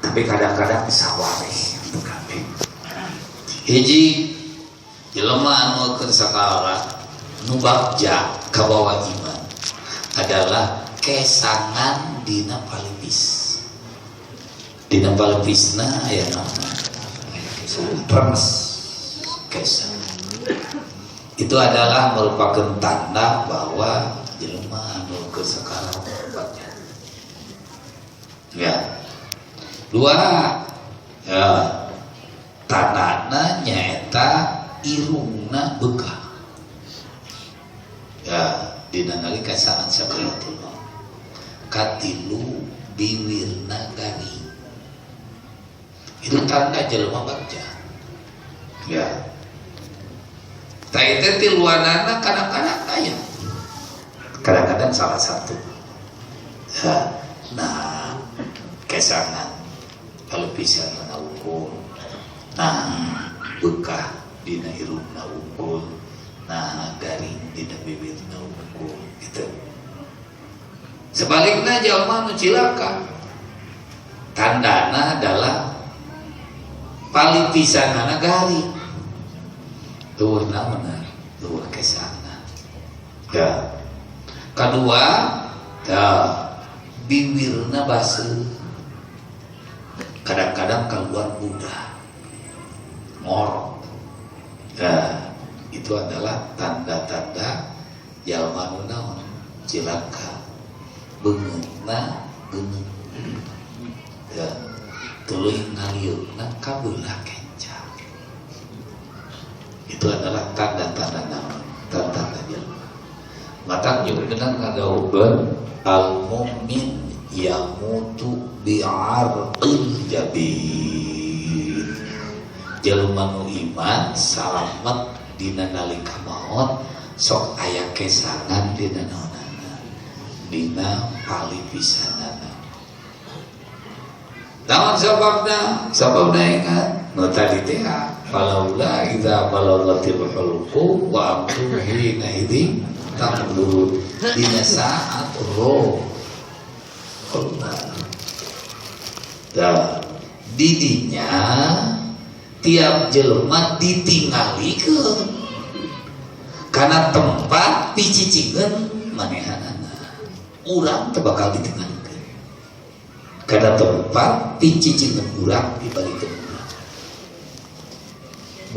tapi kadang-kadang sawareh itu kabeh. Hiji jelema anu keur sakala nu bagja kabawa iman adalah kesangan dina palipis. Dina palipisna aya naon? Permes kesan. Itu adalah merupakan tanda bahwa jelema anu keur sakala bagja. Ya. Dua, ya, tandana nyaeta irungna bekah. Ya, dina nalika saat sakaratul maut. Katilu bibirna garing. Itu tanda jelema bagja. Ya. Tah teh ti luanana kadang-kadang aya. Kadang-kadang salah satu. Ya. Nah, kesangan kalau bisa na ukul, nah bekah dina irungna ukul, nah garing dina bibirna ukul, gitu. Sebaliknya jalma nu cilaka, tandana adalah palipisanana garing, tuh namanya tuh kesangan. Ya, kedua, ya bibirna baseuh. Kadang-kadang keluar mudah ngorok. Nah, itu adalah tanda-tanda jalma nu naon cilaka. Beungeutna beungeut. Ya, tuluy ngaliukna kabelah kencang. Itu adalah tanda-tanda naon? Tanda-tanda jalma. Mata nyuruhna ngadaokeun al-mu'min yamutu bi'arqil jabin. Jalma nu iman salamet dina nalika maut sok aya kesangan dina naonana, dina palipisanana. Naon sababna? Sababna ingat nu tadi teh falaula idza balaghatil hulqum wa antum hina idzi taqulun dina saat roh didinya tiap jelema ditinggalikeun karena tempat picicikeun manehanana. Urang teu bakal ditinggalikeun karena tempat picicikeun urang dibalikeun urang.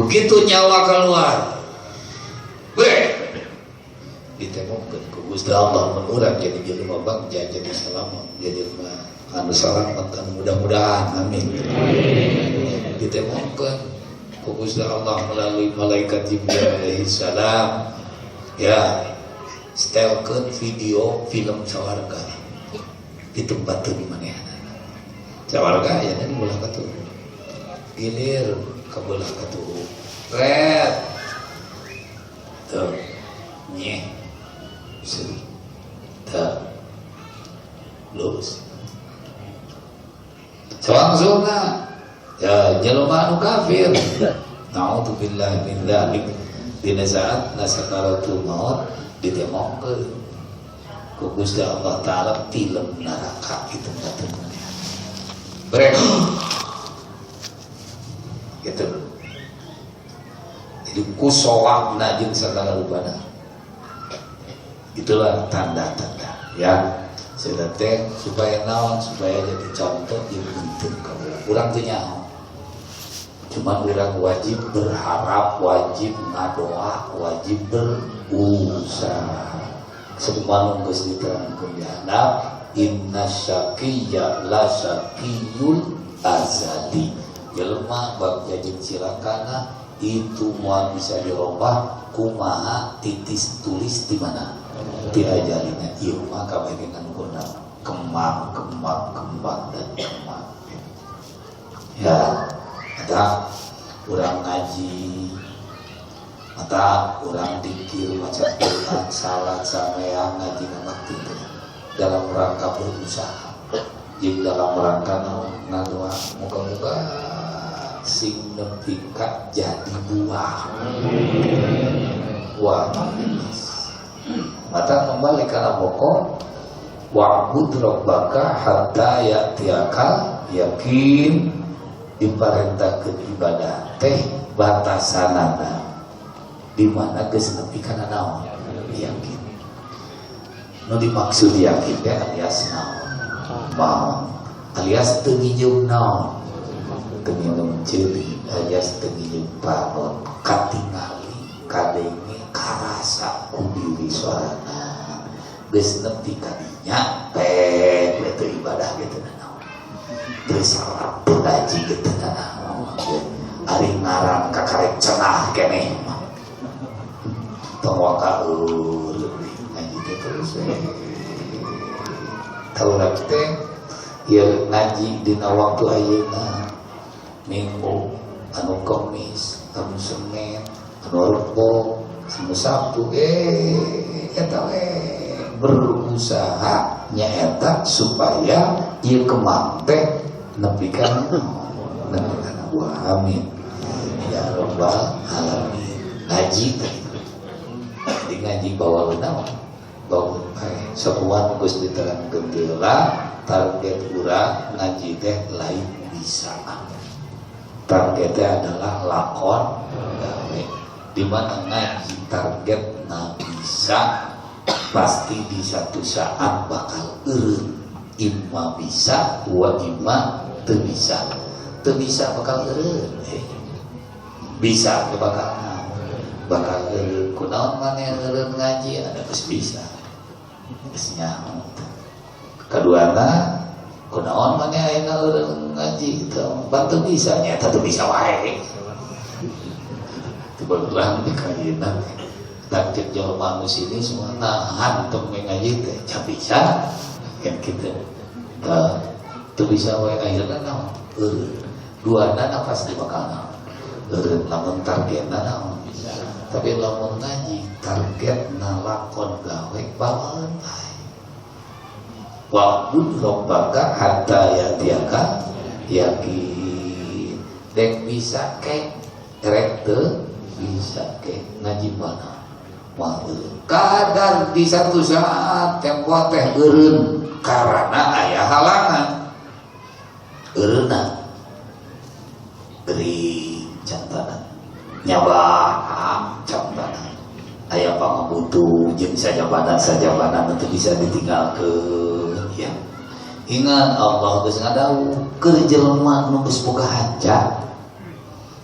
Begitu nyawa keluar, ditemukan ku Gusti Allah mun urang jadi jelema bagja, jadi selamat, jadi anu selamat, anu mudah-mudahan, amin. Ditemukan ku Gusti Allah melalui malaikat Jibril alaihi salam, ya, setelkeun video film sawarga ditempatkeun di manehanana. Sawarga aya di belah katuh, gilir ka belah katuh, red, tuh, nyeh. Tak lulus. Sawangsungna ya jelema anu kafir. Naudzubillah min dzalik. Dina saat nasakaratul maut ditemokeun ku Gusti Allah taala film neraka itu katanya. Brek. Gitu. Jadi kusowakna jeung sagala rubana. Itulah tanda-tanda ya saya teh supaya naon, supaya jadi contoh yang penting kamu kurang teu nyaho, cuma urang wajib berharap, wajib ngadoa, wajib berusaha semua geus diterangkeun di handap inna syaqiyya la syaqiyul azali. Jelema bagja jeung cilakana itu moal bisa dirobah kumaha titis tulis di mana di ajalina ieu mah kabeh dengan guna kembang dan kembang. Ya, ada urang ngaji, mata urang dikir maca Quran, salat sameang ngaji ngakti dalam rangka berusaha. Jeung dalam rangka ngadoa moga-moga sing nepi ka jadi buah. Wah, mata kembali karena pokok wa'bud rabbaka hatta ya'tiyakal yakin diparentahkeun ibadah teh batasanana di mana geus nepi kana naon yakin. Nu dimaksud yakin teh alias naon? Mau alias teu ngijeung naon? Teu ngijeung ceulik alias teu ngijeung panon katingali kadenge karasa ku diri sorangan. Geus nepi ka dinya pek itu ibadah gitu naon. Geus sarap ngaji gitu naon. Ari ngaran kakarek cenah keneh mah. Tong wakaeur ngaji teh terus taula teh ieu ngaji dina waktu ayeuna Minggu anu Kamis anu Senin anu Rebo anu Sabtu eta we berusaha nyaeta supaya ieu kemang teh nepi ka amin ya rabbal alamin. Ngaji teh di ngaji bawa naon bawa sakuan geus diterangkeun geula target urang ngaji teh lain bisa. Targetnya adalah lakon gawe di mana ngaji targetna bisa pasti di satu saat bakal eureun imma bisa wa imma teu bisa. Teu bisa bakal eureun bisa teu bakal eureun kunaon maneh eureun ngaji ada geus bisa geus nyaho. Kaduana kunaon maneh ayeuna eureun ngaji teu bantu bisa nya teu bisa wae. Kebetulan di kajian target jelema anu sini semua nahan untuk ngaji teh ca bisa kan kita teu bisa wae ayeuna naon eureun duana pasti bakal naon eureun lamun targetna naon bisa. Tapi lamun ngaji targetna lakon gawe bawaeun bae wa'bud rabbaka hatta ya'tiyaka yakin. Dek bisa ke rek teu bisa ke ngaji mana mah kadar di satu saat tempo teh eureun karena aya halangan eureunna gering cantanan nyabah cantanan aya pangabutuh jeung sajabana teu bisa ditinggalkeun ya. Ingat Allah geus ngadawuh keur jelema nu geus boga hajat.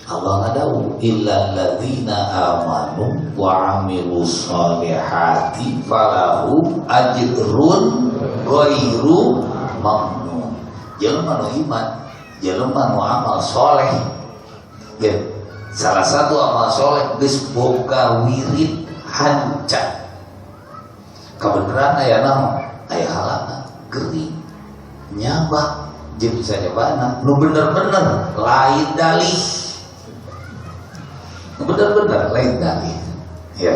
Allah ngadawuh illal ladzina amanu wa amilus solihati falahu ajrun ghairu mamnun. Jelema nu iman, jelema nu amal soleh. Ya, salah satu amal soleh geus boga wirid hajat. Kabeneran aya naon? Aya halangan, gering, nyabak, jeung sajabana nu bener-bener lain dalih. Benar-benar lain dalih ya.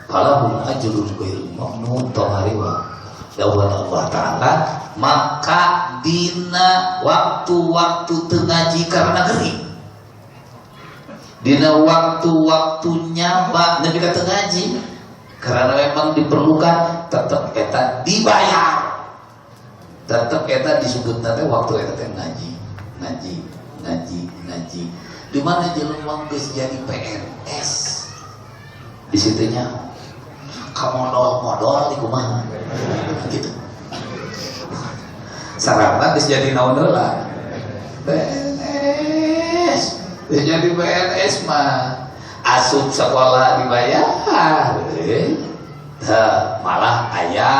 Falahum ajrun ghairu mamnun tawariwa dawuh Allah Ta'ala maka dina waktu-waktu teu ngaji karena gering, dina waktu-waktu nyaba nepi ka teu ngaji karena memang diperlukan tetep eta dibayar, tetep eta disebutna teh waktu eta teh ngaji. Di mana jelema geus jadi PNS di situnya kamodol-modol di kumaha gitu. Sarana geus jadi naon heula PNS. Geus jadi PNS mah asup sekolah dibayar. Malah aya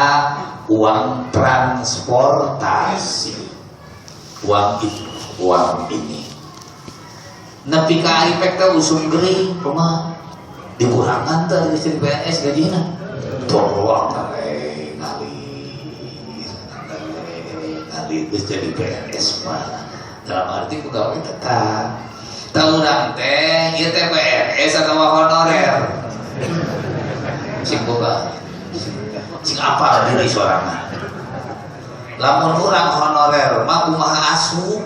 uang transportasi. Uang ini nepi ka aripek teh usum geuring kumaha dikurangan teh di PNS gajina tolong ngali geus jadi PNS mah dalam arti pegawai tetap tahunan teh ieu teh PNS atau honorer sing boga sing apa diri sorangan lamun urang honorer mah kumaha asup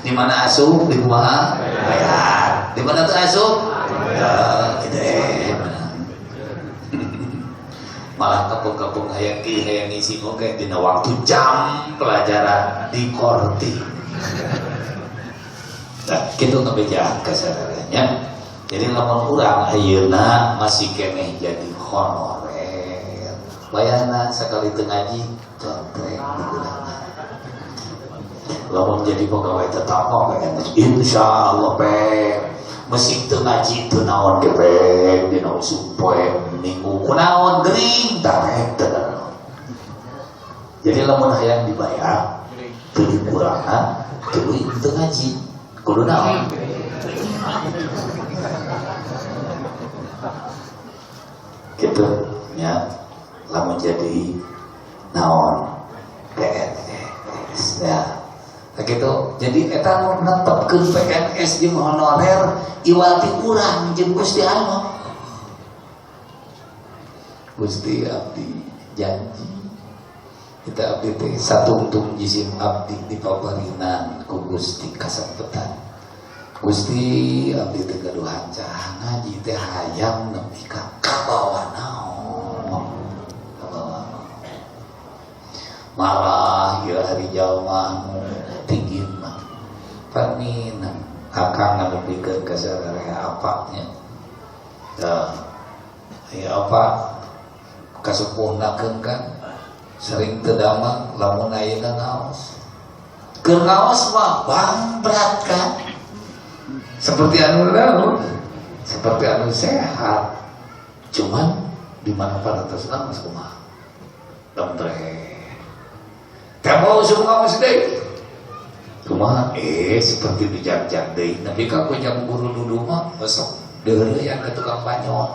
di mana asup di kumaha bayar, di mana tuh asup ya gede. malah kapung-kapung hayang ki hayang ngisi oge dina waktu jam pelajaran di korti. Nah, kitu ngabejaan kasarannya. Jadi lamun urang ayeuna masih keneh jadi honorer. Bayana sakali teu ngaji contreng digunakan. Lamun jadi pegawai tetap mah insyaallah meski teu ngaji teu naon ge dina usum poe minggu kunaon geuning tarek teu. Jadi lamun hayang dibayar teu dikurangan tuluy teu ngaji kudu naon. Gitu nya lamun jadi naon PNS ya. Gitu. Jadi eta nu netepkeun PNS jeung honorer iwati urang jeung Gusti Allah. Gusti abdi janji kita abdi teh satungtung jisim abdi dipabarinan ku Gusti kasampetan. Gusti abdi teh gaduhan cah ngaji teh hayang nepi ka kabawa naon. Kabawa marah ya hari jalma tinggi mah panina akang ngadepikeun ka sararea apanya ya apa kasupuhnakeun kan sering teu damang lamun ayeuna ngaos keur ngaos mah berat kan seperti anu laut seperti anu sehat cuman di mana pada tersenang mas kumaha dombre kamu usum ngaos deui kumaha seperti dijak-jak deui tapi ka jam guru duduk mah besok deureuh yang ke tukang banyol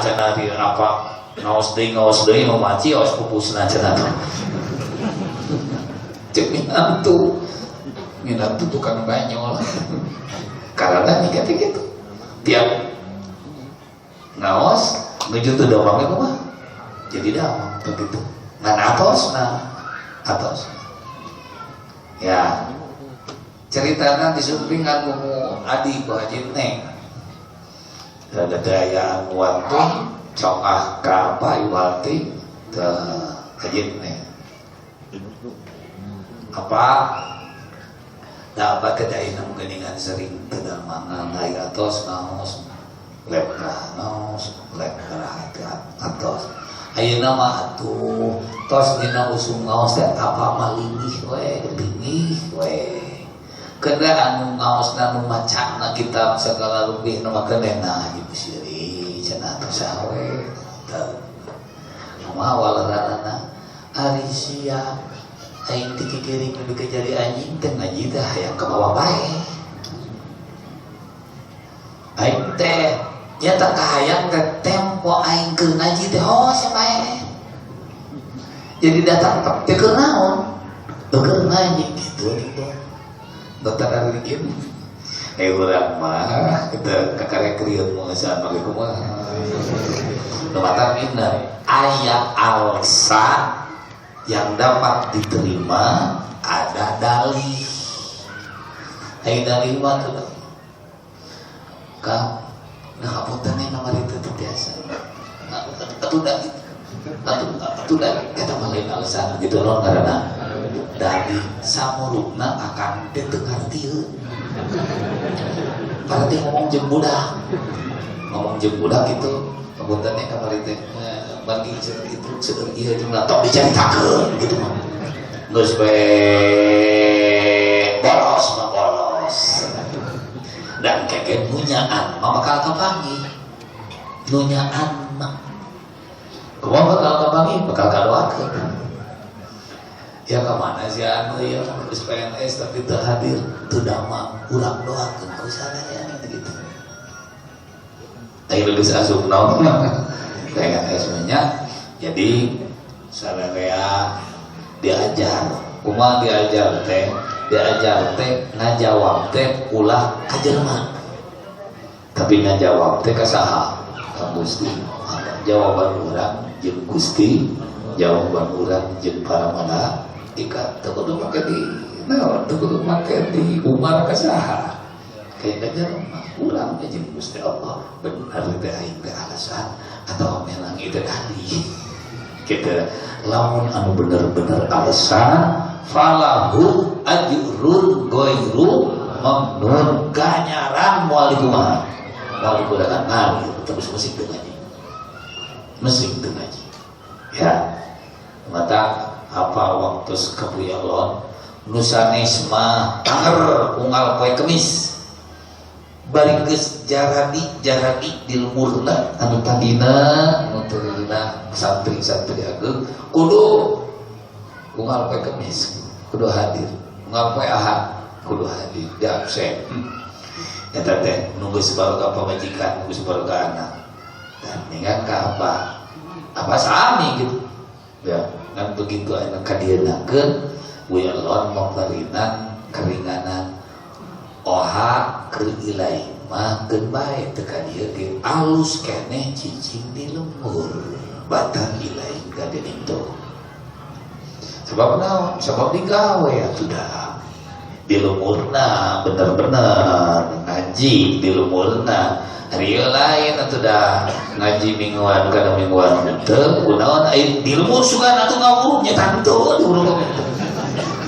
cenah di apa ngaos deui mamaci aos pupusna cenah cek minantu tukang banyol karena nih gitu tiap ngaos nuju teu domangnya kumaha jadi damang begitu ngan atos ya ceritanya disumpingan kumu adi ku Haji Neng ada daya wantu congah ka Iwati ke Haji Neng apa dapat kedai namun geningan sering tedamangan ngai atos naos lepra naos lepra atos ayeuna mah atuh tos dina usum ngaos teh apa malingih we lingih we kada anu ngaosna nu macana kitab sagala lubih nu makenena Haji Busiri cenah teh sawe teu kumaha walerana ari sia aing dikikiring nu dikejari anjing teh ngaji teh hayang ka bawah bae aing teh nya tak kahayang teh tempo aing keur ngaji teh bae jadi datang teh keur naon keur ngaji gitu dokter Arikin urang mah kita kakarek krieuh mah saat mage kumaha nu mata minna aya alsa yang dapat diterima ada dalih. Ayo dalih mah tuh kang nah kapunten nama itu biasa atuh dalih kita malain alasan gitu loh karena dari samurukna akan ditengartieun berarti ngomong jeung budak gitu kapunten kamari teh bagi itu seueur ieu jumlah tok dicaritakeun gitu mah geus bolos dan keke nunyaan mah bakal kapanggih nunyaan mah kumaha bakal kapanggih bakal kadoakeun ya kemana sih anu ya geus PNS tapi teu hadir teu damang urang doakeun ku sadaya gitu teh geus asup naon PNS-nya jadi sadaya diajar kumaha diajar teh ngajawab teh ulah ka jelema tapi ngajawab teh ka saha ka Gusti jawaban urang jeung Gusti jawaban urang jeung para malaika teu kudu make di naon teu kudu make di umar ka saha kayak mah ulang aja Gusti Allah benar teh aing teh alasan atau memang itu ahli kita lamun anu bener-bener alasan falahu ajrun ghairu mamnun ganyaran moal kumaha moal kudakan ngali terus musik teu ngaji ya mata apa waktu kabuyalon nusanes mah anger unggal poe Kemis bari geus jaradi di lumurna anu tadina anu tadina santri-santri ageung kudu unggal poe Kemis kudu hadir unggal poe Ahad kudu hadir di absen eta teh nunggu sebaruga pamajikan nunggu sebaruga anak dan ningan ka apa sami gitu ya kan begitu anak kadienakeun Wiyalon memperinan keringanan oha ke ilai mah keun bae teu ka dieu ge alus keneh cicing di lemur batang ilai ka ditu sebab naon sebab digawe atuh da di lemurna bener-bener ngaji di lemurna hari lain atuh da ngaji mingguan kana mingguan teu kunaon aya di lemur sugan atuh ngawur nya tantu di urang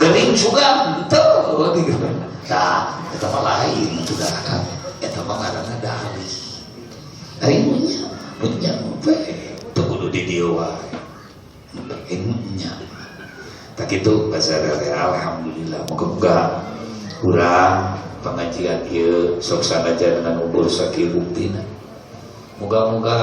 gering juga tuh nah itu mah lain itu dah itu mah ngaranna dari punya itu kudu di dia wae punya tak itu bahasa alhamdulillah moga-moga urang pengajian ieu sok sanajan dengan umur sakieu buktina moga-moga